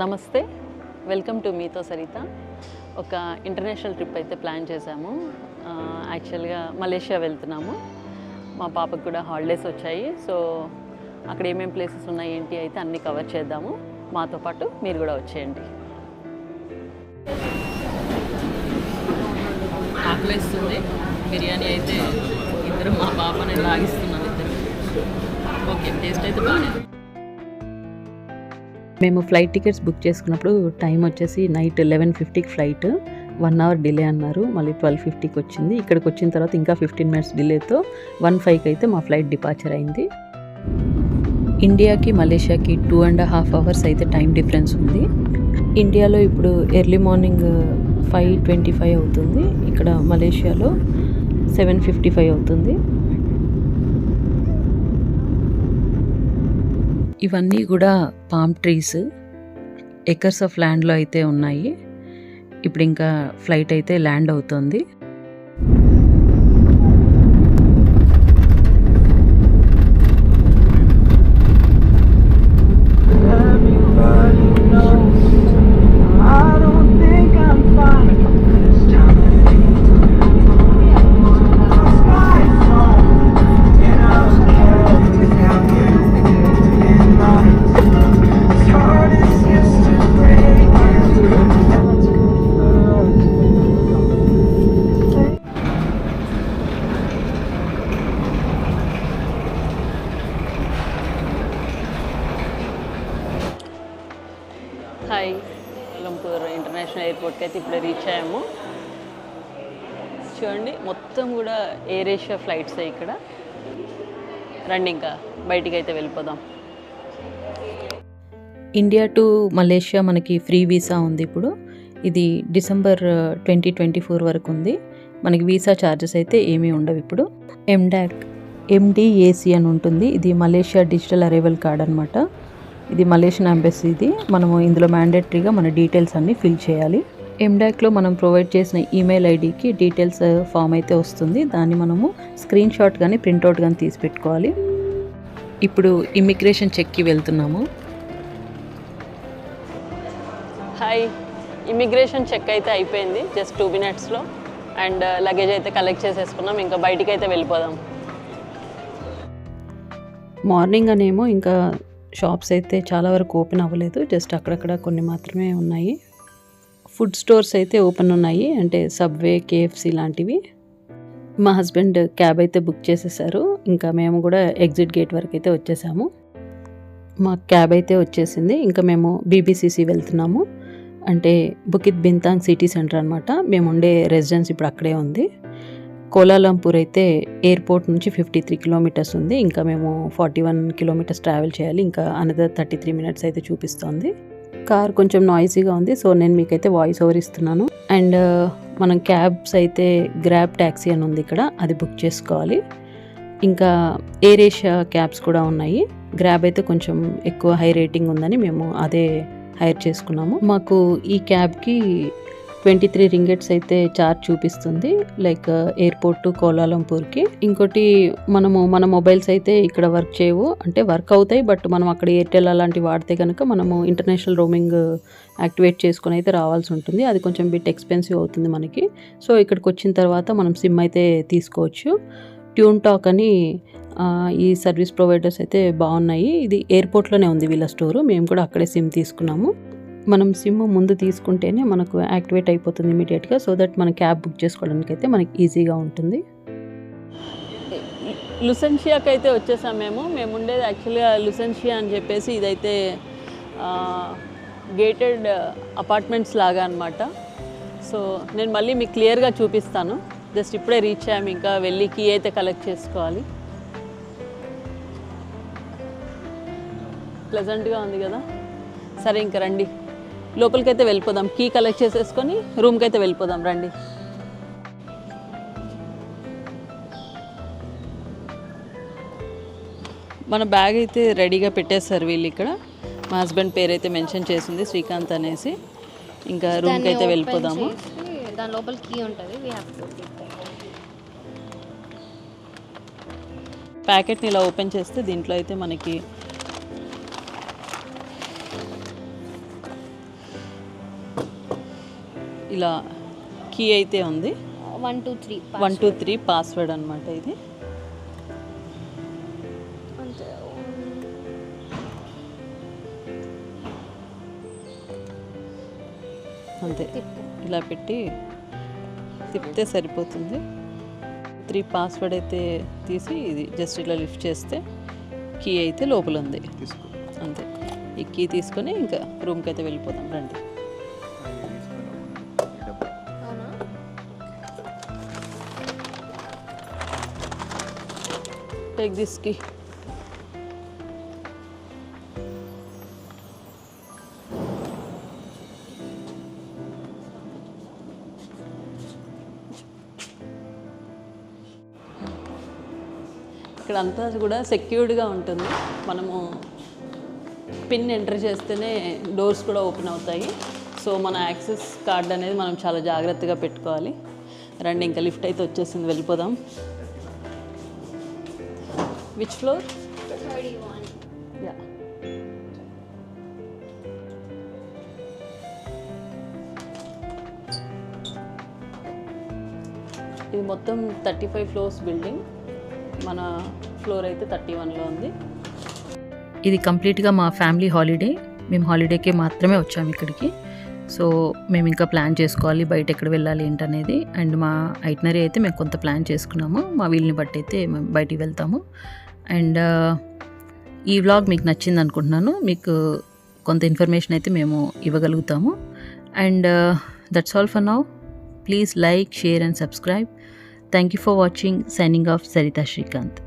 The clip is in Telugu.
నమస్తే, వెల్కమ్ టు మీతో సరిత. ఒక ఇంటర్నేషనల్ ట్రిప్ అయితే ప్లాన్ చేశాము. యాక్చువల్గా మలేషియా వెళ్తున్నాము. మా పాపకు కూడా హాలిడేస్ వచ్చాయి. సో అక్కడ ఏమేమి ప్లేసెస్ ఉన్నాయి ఏంటి అయితే అన్నీ కవర్ చేద్దాము. మాతో పాటు మీరు కూడా వచ్చేయండి. ఆకలిస్తుంది. బిర్యానీ అయితే ఇద్దరు మా పాపని లాగిస్తున్నాను. ఇద్దరు ఓకే, టేస్ట్ అయితే బాగానే. మేము ఫ్లైట్ టికెట్స్ బుక్ చేసుకున్నప్పుడు టైం వచ్చేసి నైట్ 11:50కి ఫ్లైట్, 1 అవర్ డిలే అన్నారు. మళ్ళీ 12:50కి వచ్చింది. ఇక్కడికి వచ్చిన తర్వాత ఇంకా 15 మినిట్స్ డిలేతో 1:05కి అయితే మా ఫ్లైట్ డిపార్చర్ అయింది. ఇండియాకి మలేషియాకి 2.5 అవర్స్ అయితే టైం డిఫరెన్స్ ఉంది. ఇండియాలో ఇప్పుడు ఎర్లీ మార్నింగ్ 5:25 అవుతుంది, ఇక్కడ మలేషియాలో 7:55 అవుతుంది. ఇవన్నీ కూడా పామ్ ట్రీస్, ఎకర్స్ ఆఫ్ ల్యాండ్లో అయితే ఉన్నాయి. ఇప్పుడు ఇంకా ఫ్లైట్ అయితే ల్యాండ్ అవుతుంది. హాయ్, కొలంపూర్ ఇంటర్నేషనల్ ఎయిర్పోర్ట్కి అయితే ఇప్పుడే రీచ్ అయ్యాము. చూడండి, మొత్తం కూడా ఎయిర్ ఏషియా ఫ్లైట్స్ ఇక్కడ. రండి ఇంకా బయటికి అయితే వెళ్ళిపోదాం. ఇండియా టు మలేషియా మనకి ఫ్రీ వీసా ఉంది. ఇప్పుడు ఇది డిసెంబర్ 2024 వరకు ఉంది. మనకి వీసా ఛార్జెస్ అయితే ఏమీ ఉండవు. ఇప్పుడు MDAC అని ఉంటుంది. ఇది మలేషియా డిజిటల్ అరైవల్ కార్డ్ అనమాట. ఇది మలేషియన్ ఎంబసీది. మనము ఇందులో మ్యాండేటరీగా మన డీటెయిల్స్ అన్నీ ఫిల్ చేయాలి. MDACలో మనం ప్రొవైడ్ చేసిన ఈమెయిల్ ఐడికి డీటెయిల్స్ ఫామ్ అయితే వస్తుంది. దాన్ని మనము స్క్రీన్ షాట్ కానీ ప్రింట్అవుట్ కానీ తీసి పెట్టుకోవాలి. ఇప్పుడు ఇమిగ్రేషన్ చెక్కి వెళ్తున్నాము. హాయ్, ఇమిగ్రేషన్ చెక్ అయితే అయిపోయింది జస్ట్ 2 మినిట్స్లో. అండ్ లగేజ్ అయితే కలెక్ట్ చేసేసుకున్నాం. ఇంకా బయటికి అయితే వెళ్ళిపోదాం. మార్నింగ్ అనేమో ఇంకా షాప్స్ అయితే చాలా వరకు ఓపెన్ అవ్వలేదు. జస్ట్ అక్కడక్కడ కొన్ని మాత్రమే ఉన్నాయి. ఫుడ్ స్టోర్స్ అయితే ఓపెన్ ఉన్నాయి, అంటే సబ్వే, KFC లాంటివి. మా హస్బెండ్ క్యాబ్ అయితే బుక్ చేసేసారు. ఇంకా మేము కూడా ఎగ్జిట్ గేట్ వరకు అయితే వచ్చేసాము. మా క్యాబ్ అయితే వచ్చేసింది. ఇంకా మేము BBCC వెళ్తున్నాము. అంటే బుకిత్ బింతాంగ్ సిటీ సెంటర్ అనమాట. మేము ఉండే రెసిడెన్స్ ఇప్పుడు అక్కడే ఉంది. కోలాలంపూర్ అయితే ఎయిర్పోర్ట్ నుంచి 53 కిలోమీటర్స్ ఉంది. ఇంకా మేము 41 కిలోమీటర్స్ ట్రావెల్ చేయాలి. ఇంకా అనదర్ 33 మినిట్స్ అయితే చూపిస్తోంది. కార్ కొంచెం నాయిసీగా ఉంది, సో నేను మీకైతే వాయిస్ ఓవర్ ఇస్తున్నాను. అండ్ మనం క్యాబ్స్ అయితే గ్రాబ్ ట్యాక్సీ అని ఉంది ఇక్కడ, అది బుక్ చేసుకోవాలి. ఇంకా ఎయిర్ ఏషియా క్యాబ్స్ కూడా ఉన్నాయి. గ్రాబ్ అయితే కొంచెం ఎక్కువ హై రేటింగ్ ఉందని మేము అదే హైర్ చేసుకున్నాము. మాకు ఈ క్యాబ్కి 23 రింగెట్స్ అయితే ఛార్జ్ చూపిస్తుంది, లైక్ ఎయిర్పోర్ట్ టు కోలాలంపూర్కి. ఇంకోటి, మన మొబైల్స్ అయితే ఇక్కడ వర్క్ చేయవు, అంటే వర్క్ అవుతాయి, బట్ మనం అక్కడ ఎయిర్టెల్ అలాంటివి వాడితే కనుక మనము ఇంటర్నేషనల్ రోమింగ్ యాక్టివేట్ చేసుకుని అయితే రావాల్సి ఉంటుంది. అది కొంచెం బిట్ ఎక్స్పెన్సివ్ అవుతుంది మనకి. సో ఇక్కడికి వచ్చిన తర్వాత మనం సిమ్ అయితే తీసుకోవచ్చు. ట్యూన్ టాక్ అని ఈ సర్వీస్ ప్రొవైడర్స్ అయితే బాగున్నాయి. ఇది ఎయిర్పోర్ట్లోనే ఉంది వీళ్ళ స్టోరు. మేము కూడా అక్కడే సిమ్ తీసుకున్నాము. మనం సిమ్ ముందు తీసుకుంటేనే మనకు యాక్టివేట్ అయిపోతుంది ఇమీడియట్గా. సో దట్ మన క్యాబ్ బుక్ చేసుకోవడానికి అయితే మనకి ఈజీగా ఉంటుంది. లుసెన్షియాకి అయితే వచ్చేసాం మేము ఉండేది యాక్చువల్గా లుసెన్షియా అని చెప్పేసి. ఇదైతే గేటెడ్ అపార్ట్మెంట్స్ లాగా అనమాట. సో నేను మళ్ళీ మీకు క్లియర్గా చూపిస్తాను. జస్ట్ ఇప్పుడే రీచ్ అయ్యాము. ఇంకా వెళ్ళి కీ అయితే కలెక్ట్ చేసుకోవాలి. ప్లెజెంట్గా ఉంది కదా. సరే, ఇంకా రండి లోపలికైతే వెళ్ళిపోదాం. కీ కలెక్ట్ చేసేసుకొని రూమ్కి అయితే వెళ్ళిపోదాం. రండి. మన బ్యాగ్ అయితే రెడీగా పెట్టేశారు వీళ్ళు ఇక్కడ. మా హస్బెండ్ పేరు అయితే మెన్షన్ చేసింది, శ్రీకాంత్ అనేసి. ఇంకా రూమ్కి అయితే వెళ్ళిపోదాము. దాని లోపల కీ ఉంటుంది. ప్యాకెట్ని ఇలా ఓపెన్ చేస్తే దీంట్లో అయితే మనకి ఇలా కీ అయితే ఉంది. 123 పాస్వర్డ్ అనమాట ఇది. అంతే, ఇలా పెట్టి తిప్పితే సరిపోతుంది. 3 పాస్వర్డ్ అయితే తీసి ఇది జస్ట్ ఇలా లిఫ్ట్ చేస్తే కీ అయితే లోపల ఉంది. అంతే, ఈ కీ తీసుకొని ఇంకా రూమ్కి అయితే వెళ్ళిపోతాం. రండి. Take this key. ఇక్కడ అంతా కూడా సెక్యూర్డ్గా ఉంటుంది. మనము పిన్ ఎంటర్ చేస్తేనే డోర్స్ కూడా ఓపెన్ అవుతాయి. సో మన యాక్సెస్ కార్డ్ అనేది మనం చాలా జాగ్రత్తగా పెట్టుకోవాలి. రండి, ఇంకా లిఫ్ట్ అయితే వచ్చేసింది, వెళ్ళిపోదాం. Which floor? 31. యా. ఇది మొత్తం 35 ఫ్లోర్స్ బిల్డింగ్. మన ఫ్లోర్ అయితే 31లో ఉంది. ఇది కంప్లీట్గా మా ఫ్యామిలీ హాలిడే. మేము హాలిడేకే మాత్రమే వచ్చాము ఇక్కడికి. సో మేము ఇంకా ప్లాన్ చేసుకోవాలి బయట ఎక్కడ వెళ్ళాలి ఏంటనేది. అండ్ మా ఐటినరీ అయితే మేము కొంత ప్లాన్ చేసుకున్నాము. మా వీలుని బట్టి అయితే మేము బయటికి వెళ్తాము. అండ్ ఈ వ్లాగ్ మీకు నచ్చింది అనుకుంటున్నాను. మీకు కొంత ఇన్ఫర్మేషన్ అయితే మేము ఇవ్వగలుగుతాము. And that's all for now. Please like, share and subscribe. Thank you for watching. Signing off, Sarita Srikanth.